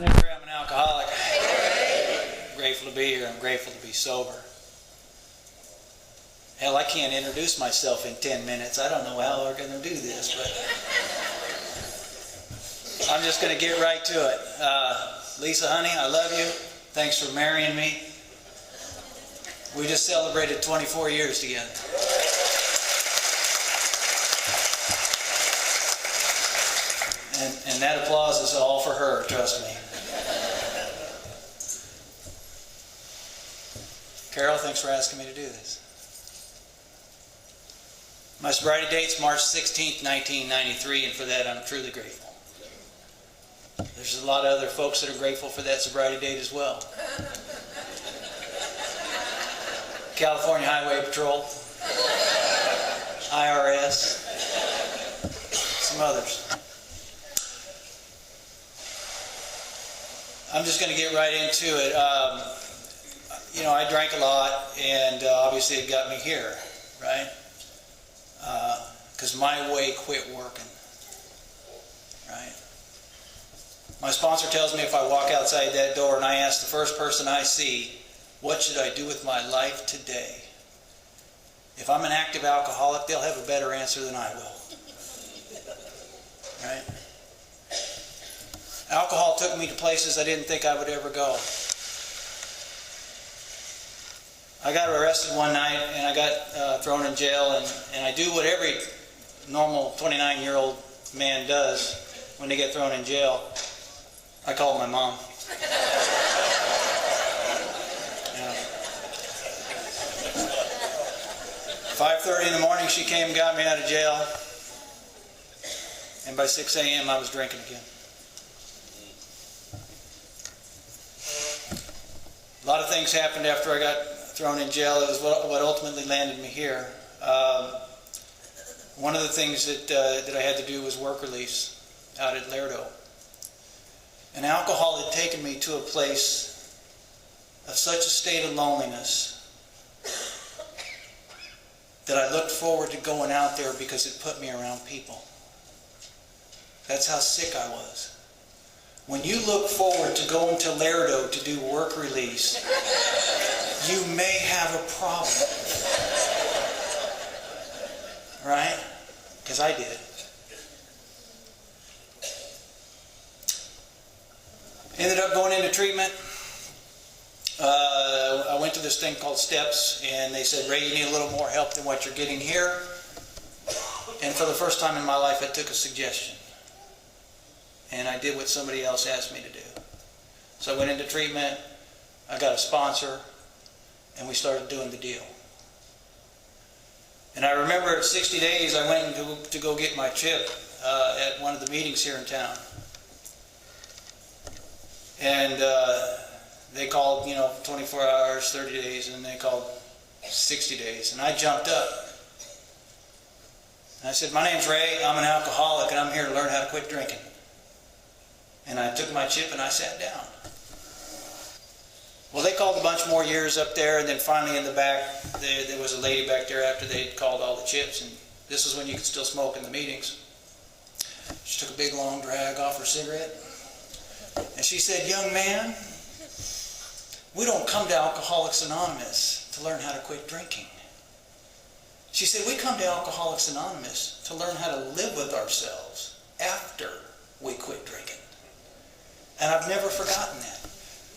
I'm an alcoholic. I'm grateful to be here. I'm grateful to be sober. Hell, I can't introduce myself in 10 minutes. I don't know how we're going to do this, but I'm just going to get right to it. Lisa, honey, I love you. Thanks for marrying me. We just celebrated 24 years together. And that applause is all for her, trust me. Carol, thanks for asking me to do this. My sobriety date's March 16th, 1993, and for that I'm truly grateful. There's a lot of other folks that are grateful for that sobriety date as well. California Highway Patrol, IRS, some others. I'm just going to get right into it. I drank a lot, and obviously it got me here, right? Because my way quit working, right? My sponsor tells me if I walk outside that door and I ask the first person I see, what should I do with my life today? If I'm an active alcoholic, they'll have a better answer than I will, right? Alcohol took me to places I didn't think I would ever go. I got arrested one night and I got thrown in jail, and I do what every normal 29-year-old man does when they get thrown in jail. I called my mom. Yeah. 5:30 in the morning she came and got me out of jail, and by 6 a.m. I was drinking again. A lot of things happened after I got thrown in jail. It was what ultimately landed me here. One of the things that I had to do was work release out at Laredo. And alcohol had taken me to a place of such a state of loneliness that I looked forward to going out there because it put me around people. That's how sick I was. When you look forward to going to Laredo to do work release, you may have a problem. Right? Because I did. Ended up going into treatment. I went to this thing called STEPS, and they said, Ray, you need a little more help than what you're getting here. And for the first time in my life, I took a suggestion. And I did what somebody else asked me to do. So I went into treatment, I got a sponsor, and we started doing the deal. And I remember at 60 days, I went to go get my chip at one of the meetings here in town. And they called, 24 hours, 30 days, and they called 60 days. And I jumped up. And I said, my name's Ray, I'm an alcoholic, and I'm here to learn how to quit drinking. And I took my chip and I sat down. Well, they called a bunch more years up there, and then finally in the back, there was a lady back there after they'd called all the chips, and this is when you could still smoke in the meetings. She took a big long drag off her cigarette, and she said, young man, we don't come to Alcoholics Anonymous to learn how to quit drinking. She said, we come to Alcoholics Anonymous to learn how to live with ourselves after we quit drinking. And I've never forgotten that.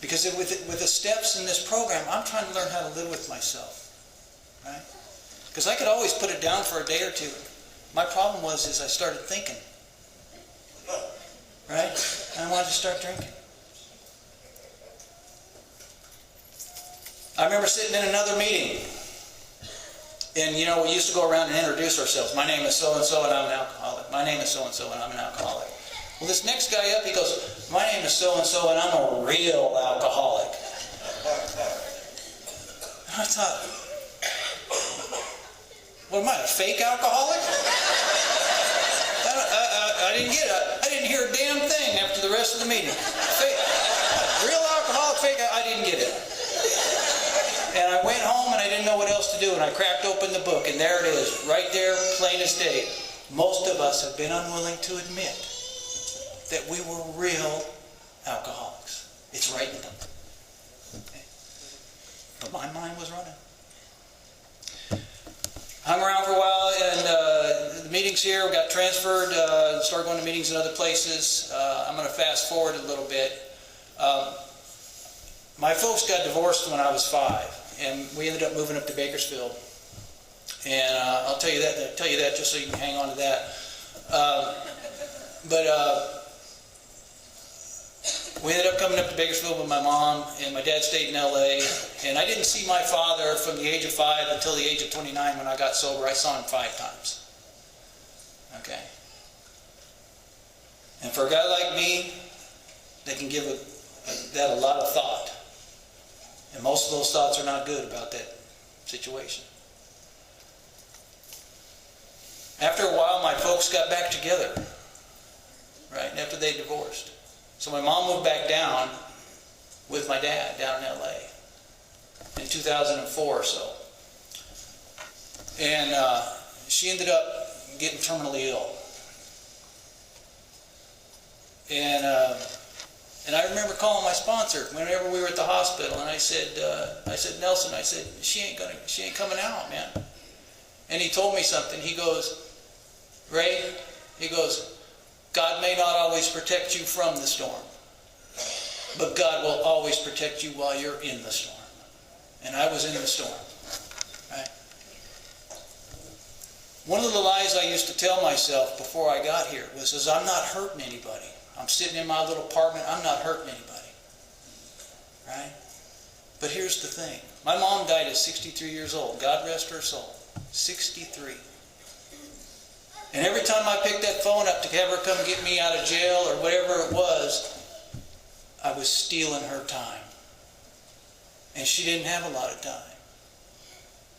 Because with the steps in this program, I'm trying to learn how to live with myself. Right? Because I could always put it down for a day or two. My problem was I started thinking. Right? And I wanted to start drinking. I remember sitting in another meeting. And we used to go around and introduce ourselves. My name is so-and-so and I'm an alcoholic. My name is so-and-so and I'm an alcoholic. Well, this next guy up, he goes, my name is so-and-so and I'm a real alcoholic. And I thought, what am I, a fake alcoholic? I didn't get it. I didn't hear a damn thing after the rest of the meeting. Real alcoholic, fake, I didn't get it. And I went home and I didn't know what else to do, and I cracked open the book, and there it is, right there, plain as day. Most of us have been unwilling to admit that we were real alcoholics. here. We got transferred, started going to meetings in other places. I'm going to fast forward a little bit. My folks got divorced when I was 5, and we ended up moving up to Bakersfield. And I'll tell you that just so you can hang on to that. We ended up coming up to Bakersfield with my mom, and my dad stayed in LA. And I didn't see my father from the age of 5 until the age of 29 when I got sober. I saw him 5 times. Okay. And for a guy like me, they can give that a lot of thought. And most of those thoughts are not good about that situation. After a while, my folks got back together, right, after they divorced. So my mom moved back down with my dad down in LA in 2004 or so. And she ended up getting terminally ill. And I remember calling my sponsor whenever we were at the hospital, and I said, Nelson, I said, she ain't coming out, man. And he told me something. He goes, Ray, he goes, God may not always protect you from the storm, but God will always protect you while you're in the storm. And I was in the storm. Right? One of the lies I used to tell myself before I got here was, I'm not hurting anybody. I'm sitting in my little apartment. I'm not hurting anybody. Right? But here's the thing. My mom died at 63 years old. God rest her soul. 63. And every time I picked that phone up to have her come get me out of jail or whatever it was, I was stealing her time. And she didn't have a lot of time.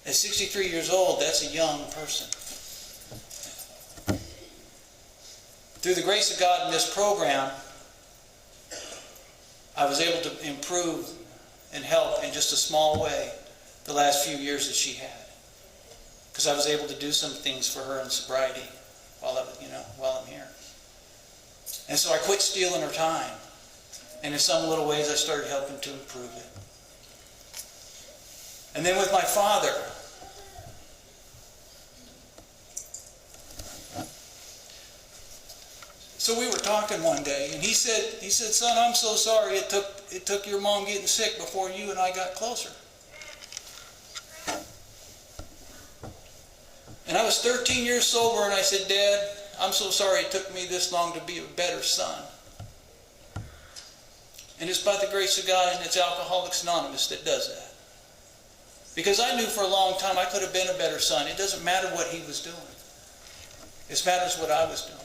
At 63 years old, that's a young person. Through the grace of God in this program, I was able to improve and help in just a small way the last few years that she had. Because I was able to do some things for her in sobriety while I'm here. And so I quit stealing her time. And in some little ways I started helping to improve it. And then with my father, so we were talking one day, and he said, son, I'm so sorry it took your mom getting sick before you and I got closer. And I was 13 years sober, and I said, Dad, I'm so sorry it took me this long to be a better son. And it's by the grace of God, and it's Alcoholics Anonymous that does that. Because I knew for a long time I could have been a better son. It doesn't matter what he was doing. It matters what I was doing.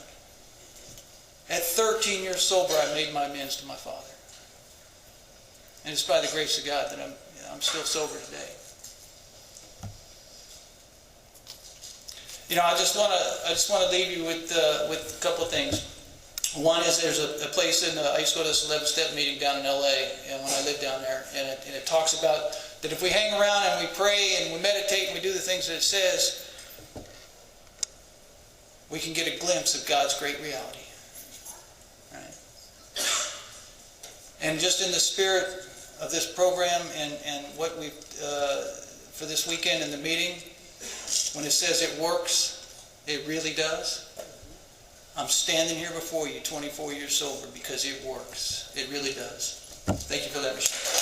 At 13 years sober, I made my amends to my father. And it's by the grace of God that I'm still sober today. I just want to leave you with a couple of things. One is there's a place I used to go to this 11-step meeting down in LA, and when I lived down there, and it talks about that if we hang around and we pray and we meditate and we do the things that it says, we can get a glimpse of God's great reality. Right? And just in the spirit of this program and what we for this weekend in the meeting, when it says it works, it really does. I'm standing here before you 24 years sober because it works. It really does. Thank you for letting me share.